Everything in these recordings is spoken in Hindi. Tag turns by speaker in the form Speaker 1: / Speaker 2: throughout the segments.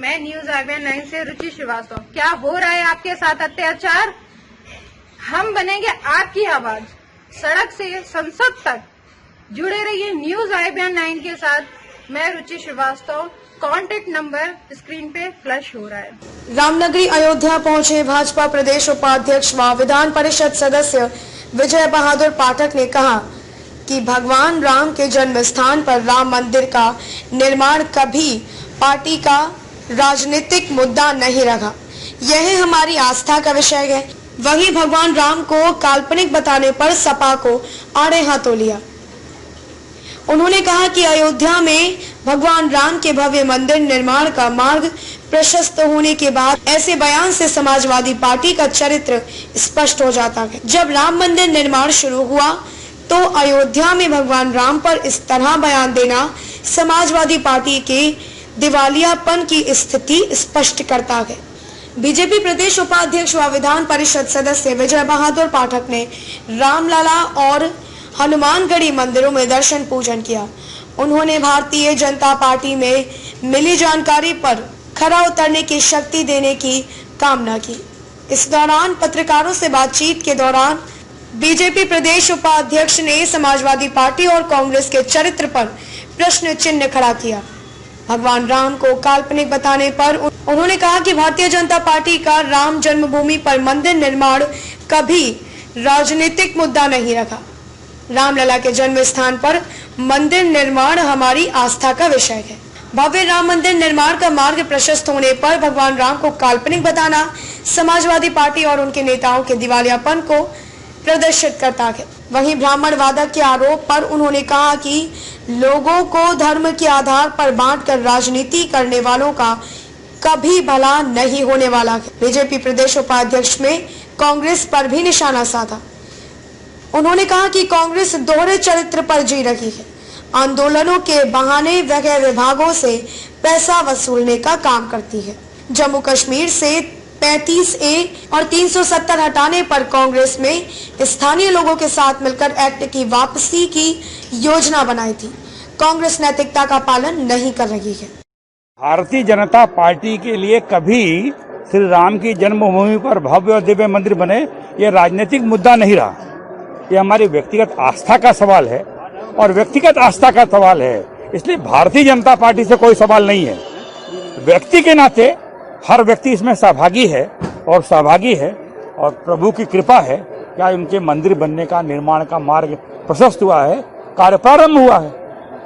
Speaker 1: मैं न्यूज IBN 9 से रुचि श्रीवास्तव। क्या हो रहा है आपके साथ अत्याचार? हम बनेंगे आपकी आवाज, सड़क से संसद तक। जुड़े रहिए न्यूज IBN 9 के साथ। मैं रुचि श्रीवास्तव। कॉन्टेक्ट नंबर स्क्रीन पे फ्लैश हो रहा है।
Speaker 2: रामनगरी अयोध्या पहुंचे भाजपा प्रदेश उपाध्यक्ष व विधान परिषद सदस्य विजय बहादुर पाठक ने कहा कि भगवान राम के जन्म स्थान पर राम मंदिर का निर्माण कभी पार्टी का राजनीतिक मुद्दा नहीं रहा। यह हमारी आस्था का विषय है। वहीं भगवान राम को काल्पनिक बताने पर सपा को आड़े हाथों लिया। उन्होंने कहा कि अयोध्या में भगवान राम के भव्य मंदिर निर्माण का मार्ग प्रशस्त होने के बाद ऐसे बयान से समाजवादी पार्टी का चरित्र स्पष्ट हो जाता है। जब राम मंदिर निर्माण शुरू हुआ तो अयोध्या में भगवान राम पर इस तरह बयान देना समाजवादी पार्टी के दिवालियापन की स्थिति स्पष्ट करता है। बीजेपी प्रदेश उपाध्यक्ष व विधान परिषद सदस्य विजय बहादुर पाठक ने रामलला और हनुमानगढ़ी मंदिरों में दर्शन पूजन किया। उन्होंने भारतीय जनता पार्टी में मिली जानकारी पर खरा उतरने की शक्ति देने की कामना की। इस दौरान पत्रकारों से बातचीत के दौरान बीजेपी प्रदेश उपाध्यक्ष ने समाजवादी पार्टी और कांग्रेस के चरित्र पर प्रश्न चिन्ह खड़ा किया। भगवान राम को काल्पनिक बताने पर उन्होंने कहा कि भारतीय जनता पार्टी का राम जन्मभूमि पर मंदिर निर्माण कभी राजनीतिक मुद्दा नहीं रखा। रामलला के जन्म स्थान पर मंदिर निर्माण हमारी आस्था का विषय है। भव्य राम मंदिर निर्माण का मार्ग प्रशस्त होने पर भगवान राम को काल्पनिक बताना समाजवादी पार्टी और उनके नेताओं के दिवालियापन को प्रदर्शित करता है। वहीं ब्राह्मणवाद के आरोप पर उन्होंने कहा कि लोगों को धर्म के आधार पर बांटकर राजनीति करने वालों का कभी भला नहीं होने वाला है। बीजेपी प्रदेश उपाध्यक्ष में कांग्रेस पर भी निशाना साधा। उन्होंने कहा कि कांग्रेस दोहरे चरित्र पर जी रही है। आंदोलनों के बहाने वह विभागों से पैसा वसूलने का काम करती है। जम्मू कश्मीर से 35A और 370 हटाने पर कांग्रेस में स्थानीय लोगों के साथ मिलकर एक्ट की वापसी की योजना बनाई थी। कांग्रेस नैतिकता का पालन नहीं कर रही है।
Speaker 3: भारतीय जनता पार्टी के लिए कभी श्री राम की जन्मभूमि पर भव्य और दिव्य मंदिर बने ये राजनीतिक मुद्दा नहीं रहा। ये हमारी व्यक्तिगत आस्था का सवाल है और व्यक्तिगत आस्था का सवाल है, इसलिए भारतीय जनता पार्टी से कोई सवाल नहीं है। व्यक्ति के नाते हर व्यक्ति इसमें सहभागी है और प्रभु की कृपा है क्या उनके मंदिर बनने का निर्माण का मार्ग प्रशस्त हुआ है, कार्य प्रारंभ हुआ है,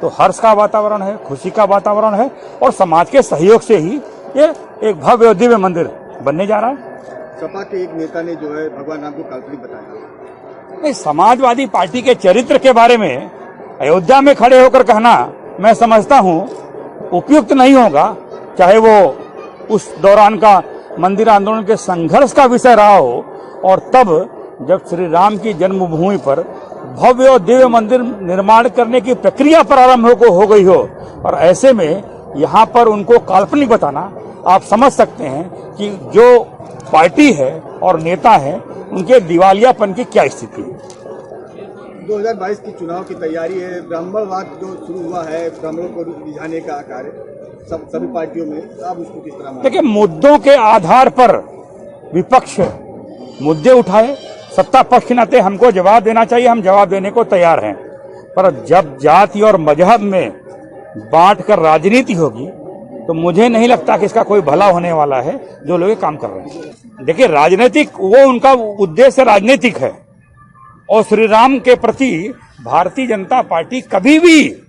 Speaker 3: तो हर्ष का वातावरण है, खुशी का वातावरण है और समाज के सहयोग से ही ये एक भव्य और दिव्य मंदिर बनने जा रहा है।
Speaker 4: सपा के एक नेता ने जो है भगवान राम को काल्पनिक बताया।
Speaker 3: नहीं, समाजवादी पार्टी के चरित्र के बारे में अयोध्या में खड़े होकर कहना मैं समझता हूँ उपयुक्त नहीं होगा, चाहे वो उस दौरान का मंदिर आंदोलन के संघर्ष का विषय रहा हो और तब जब श्री राम की जन्मभूमि पर भव्य और दिव्य मंदिर निर्माण करने की प्रक्रिया प्रारंभ हो गई हो, और ऐसे में यहाँ पर उनको काल्पनिक बताना आप समझ सकते हैं कि जो पार्टी है और नेता है उनके दिवालियापन की क्या स्थिति है।
Speaker 4: 2022 की चुनाव की तैयारी है, ब्राह्मणवाद जो शुरू हुआ है, ब्राह्मणों को रिझाने का कार्य सभी पार्टियों में, आप उसको किस तरह?
Speaker 3: देखिए, मुद्दों के आधार पर विपक्ष मुद्दे उठाए, सत्ता पक्ष के नाते हमको जवाब देना चाहिए, हम जवाब देने को तैयार हैं। पर जब जाति और मजहब में बांट कर राजनीति होगी तो मुझे नहीं लगता कि इसका कोई भला होने वाला है जो लोग काम कर रहे हैं। देखिए, राजनीतिक वो उनका उद्देश्य राजनीतिक है और श्री राम के प्रति भारतीय जनता पार्टी कभी भी,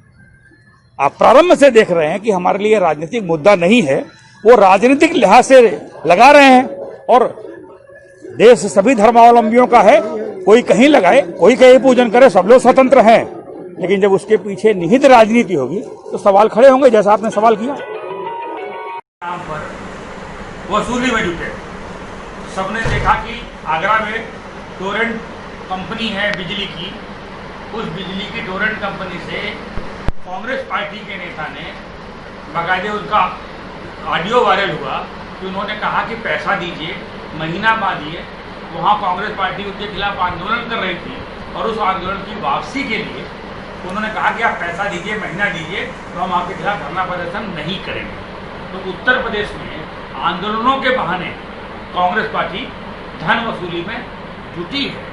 Speaker 3: आप प्रारंभ से देख रहे हैं कि हमारे लिए राजनीतिक मुद्दा नहीं है, वो राजनीतिक लिहाज से लगा रहे हैं और देश सभी धर्मावलंबियों का है, कोई कहीं लगाए, कोई कहीं पूजन करे, सब लोग स्वतंत्र हैं। लेकिन जब उसके पीछे निहित राजनीति होगी तो सवाल खड़े होंगे, जैसा आपने सवाल किया।
Speaker 5: वसूली में जुटे, सबने देखा कि आगरा में टोरेंट कंपनी है बिजली की, उस बिजली की टोरेंट कंपनी से कांग्रेस पार्टी के नेता ने बाकायदे उनका ऑडियो वायरल हुआ कि उन्होंने कहा कि पैसा दीजिए, महीना बाद दिए। वहाँ कांग्रेस पार्टी उनके खिलाफ आंदोलन कर रही थी और उस आंदोलन की वापसी के लिए उन्होंने कहा कि आप पैसा दीजिए, महीना दीजिए, तो हम आपके खिलाफ धरना प्रदर्शन नहीं करेंगे। तो उत्तर प्रदेश में आंदोलनों के बहाने कांग्रेस पार्टी धन वसूली में जुटी है।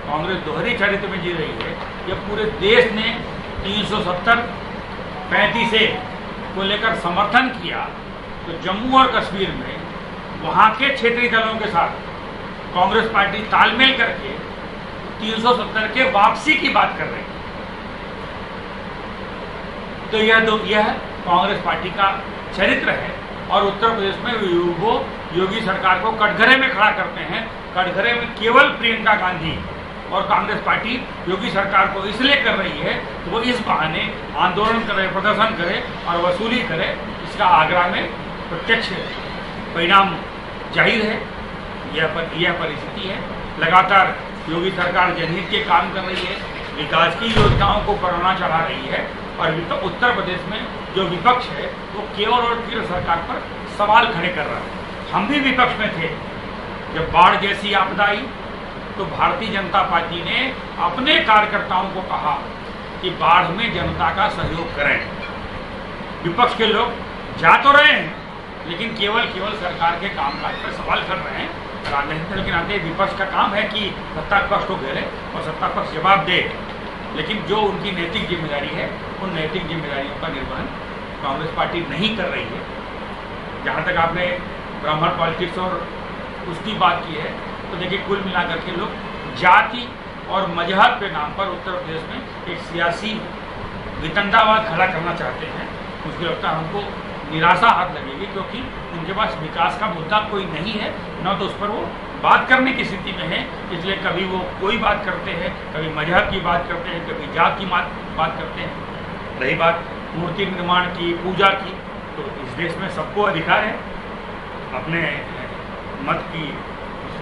Speaker 5: कांग्रेस दोहरी चरित्र में जी रही है कि पूरे देश ने 370 35 को लेकर समर्थन किया, तो जम्मू और कश्मीर में वहां के क्षेत्रीय दलों के साथ कांग्रेस पार्टी तालमेल करके 370 के वापसी की बात कर रही है। तो यह कांग्रेस पार्टी का चरित्र है और उत्तर प्रदेश में वो योगी सरकार को कटघरे में खड़ा करते हैं। कटघरे में केवल प्रियंका गांधी और कांग्रेस पार्टी योगी सरकार को इसलिए कर रही है कि वो इस बहाने आंदोलन करे, प्रदर्शन करे और वसूली करे। इसका आगरा में प्रत्यक्ष परिणाम जाहिर है। यह परिस्थिति है। लगातार योगी सरकार जनहित के काम कर रही है, विकास की योजनाओं को कोरोना चढ़ा रही है और उत्तर प्रदेश में जो विपक्ष है वो केवल और केवल सरकार पर सवाल खड़े कर रहा है। हम भी विपक्ष में थे जब बाढ़ जैसी आपदा आई, तो भारतीय जनता पार्टी ने अपने कार्यकर्ताओं को कहा कि बाढ़ में जनता का सहयोग करें। विपक्ष के लोग जा तो रहे हैं लेकिन केवल सरकार के कामकाज पर सवाल कर रहे हैं। राजनीतिक दल के नाते विपक्ष का काम है कि सत्ता पक्ष को घेरे और सत्ता पक्ष जवाब दे, लेकिन जो उनकी नैतिक जिम्मेदारी है उन नैतिक जिम्मेदारियों का निर्वहन कांग्रेस पार्टी नहीं कर रही है। जहाँ तक आपने ब्राह्मण पॉलिटिक्स और उसकी बात की है, तो देखिए कुल मिलाकर के लोग जाति और मजहब के नाम पर उत्तर प्रदेश में एक सियासी वितंडावाद खड़ा करना चाहते हैं। मुझे लगता है हमको निराशा हाथ लगेगी, क्योंकि उनके पास विकास का मुद्दा कोई नहीं है, न तो उस पर वो बात करने की स्थिति में है। इसलिए कभी वो कोई बात करते हैं, कभी मजहब की बात करते हैं, कभी जात की बात करते हैं। रही बात मूर्ति निर्माण की, पूजा की, तो इस देश में सबको अधिकार है अपने मत की,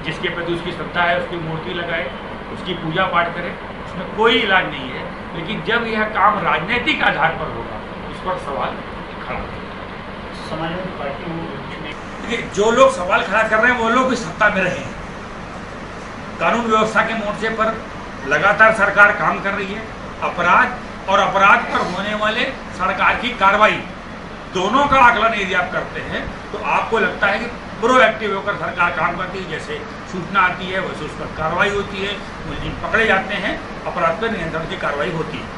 Speaker 5: जिसके प्रति उसकी श्रद्धा है उसकी मूर्ति लगाए, उसकी पूजा पाठ करे, उसमें कोई इलाज नहीं है। लेकिन जब यह काम राजनीतिक आधार पर होगा उस पर सवाल खड़ा होगा।
Speaker 6: समाजवादी पार्टी
Speaker 5: जो लोग सवाल खड़ा कर रहे हैं वो लोग भी सत्ता में रहे हैं। कानून व्यवस्था के मोर्चे पर लगातार सरकार काम कर रही है। अपराध और अपराध पर होने वाले सरकार की कार्रवाई, दोनों का आकलन यदि आप करते हैं तो आपको लगता है कि प्रोएक्टिव होकर सरकार काम करती है। जैसे सूचना आती है वैसे उस पर कार्रवाई होती है, मुलजिम पकड़े जाते हैं, अपराध पर नियंत्रण की कार्रवाई होती है।